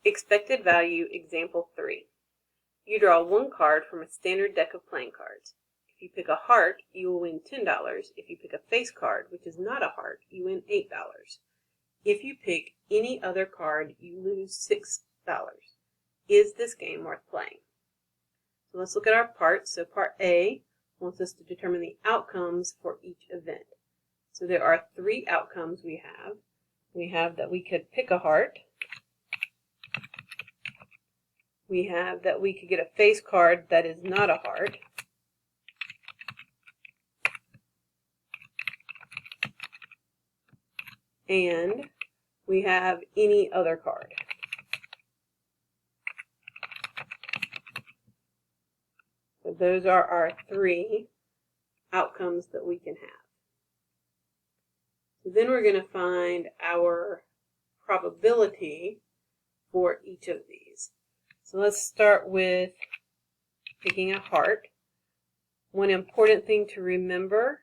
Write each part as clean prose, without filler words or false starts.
Expected value, example 3. You draw one card from a standard deck of playing cards. If you pick a heart, you will win $10. If you pick a face card, which is not a heart, you win $8. If you pick any other card, you lose $6. Is this game worth playing? So let's look at our parts. So part A wants us to determine the outcomes for each event. So there are 3 outcomes we have. We have that we could pick a heart. We have that we could get a face card that is not a heart. And we have any other card. So those are our 3 outcomes that we can have. So then we're going to find our probability for each of these. So let's start with picking a heart. One important thing to remember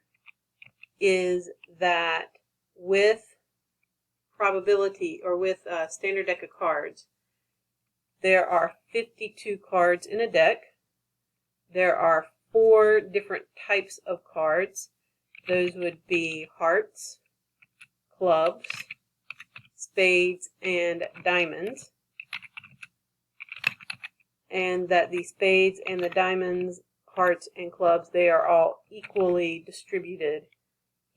is that with probability, or with a standard deck of cards, there are 52 cards in a deck. There are 4 different types of cards. Those would be hearts, clubs, spades, and diamonds. And that the spades and the diamonds, hearts, and clubs, they are all equally distributed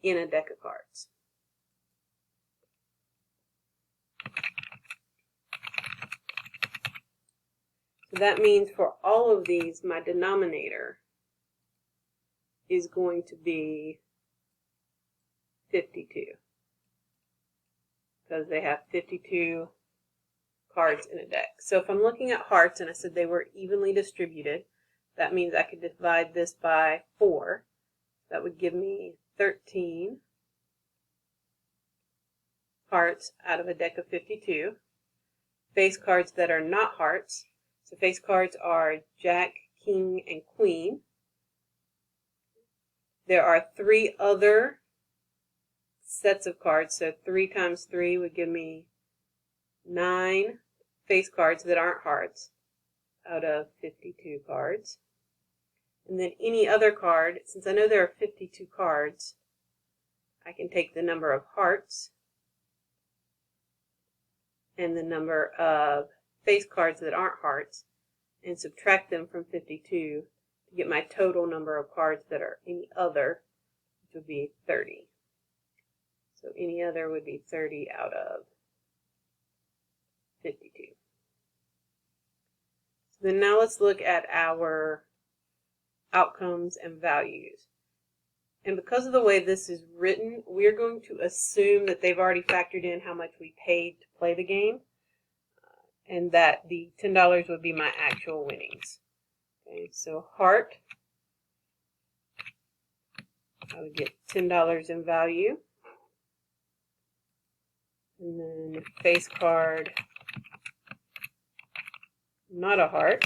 in a deck of cards. So that means for all of these, my denominator is going to be 52, because they have 52 cards in a deck. So if I'm looking at hearts and I said they were evenly distributed, that means I could divide this by 4. That would give me 13 hearts out of a deck of 52. Face cards that are not hearts. So face cards are Jack, King, and Queen. There are 3 other sets of cards. So 3 times 3 would give me 9 face cards that aren't hearts out of 52 cards. And then any other card, since I know there are 52 cards, I can take the number of hearts and the number of face cards that aren't hearts and subtract them from 52 to get my total number of cards that are any other, which would be 30. So any other would be 30 out of 52. So then now let's look at our outcomes and values. And because of the way this is written, we're going to assume that they've already factored in how much we paid to play the game, and that the $10 would be my actual winnings. Okay, so heart, I would get $10 in value. And then face card, not a heart,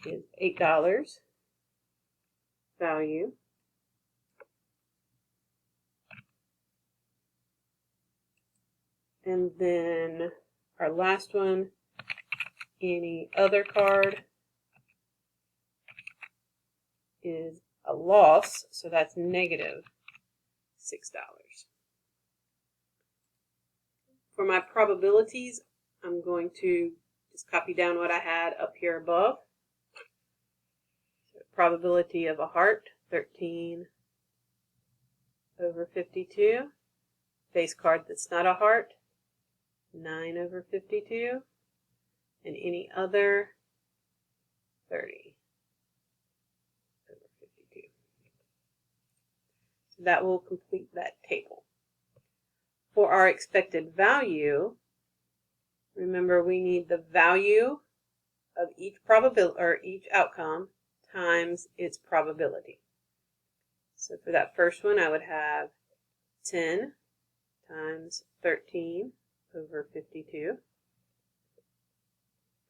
is $8 value. And then our last one, any other card, is a loss, so that's negative $6. For my probabilities, I'm going to just copy down what I had up here above. So probability of a heart, 13 over 52. Face card that's not a heart, 9 over 52. And any other, 30 over 52. So that will complete that table. For our expected value, remember we need the value of each probability or each outcome times its probability. So for that first one, I would have 10 times 13 over 52,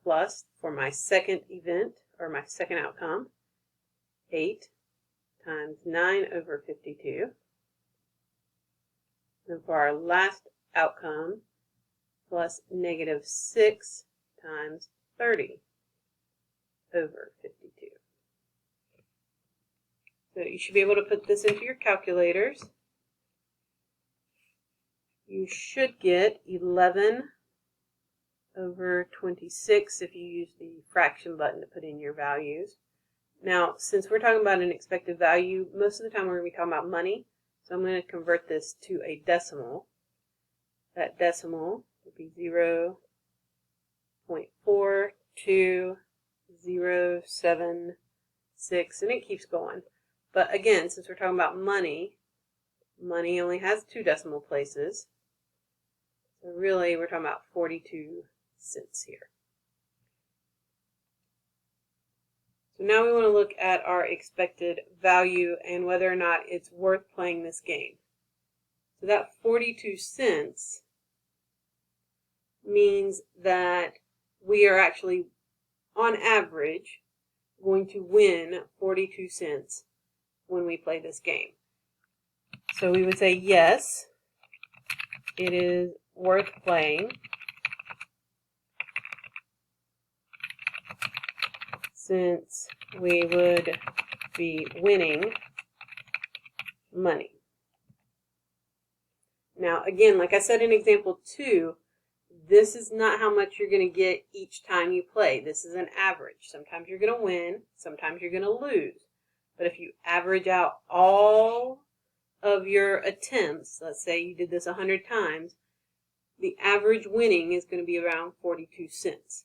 plus for my second event or my second outcome, 8 times 9 over 52. And for our last outcome, plus negative 6 times 30 over 52. So you should be able to put this into your calculators. You should get 11 over 26 if you use the fraction button to put in your values. Now, since we're talking about an expected value, most of the time we're going to be talking about money. So I'm going to convert this to a decimal. That decimal will be 0.42076, and it keeps going. But again, since we're talking about money, money only has 2 decimal places. So really, we're talking about 42 cents here. So now we want to look at our expected value and whether or not it's worth playing this game. So that 42 cents means that we are actually, on average, going to win 42 cents when we play this game. So we would say yes, it is worth playing, since we would be winning money. Now again, like I said in example 2, this is not how much you're going to get each time you play. This is an average. Sometimes you're going to win, sometimes you're going to lose. But if you average out all of your attempts, let's say you did this 100 times, the average winning is going to be around 42 cents.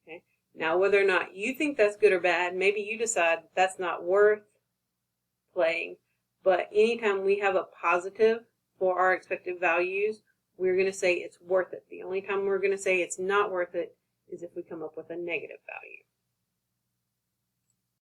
Okay? Now, whether or not you think that's good or bad, maybe you decide that's not worth playing, but anytime we have a positive for our expected values, we're going to say it's worth it. The only time we're going to say it's not worth it is if we come up with a negative value.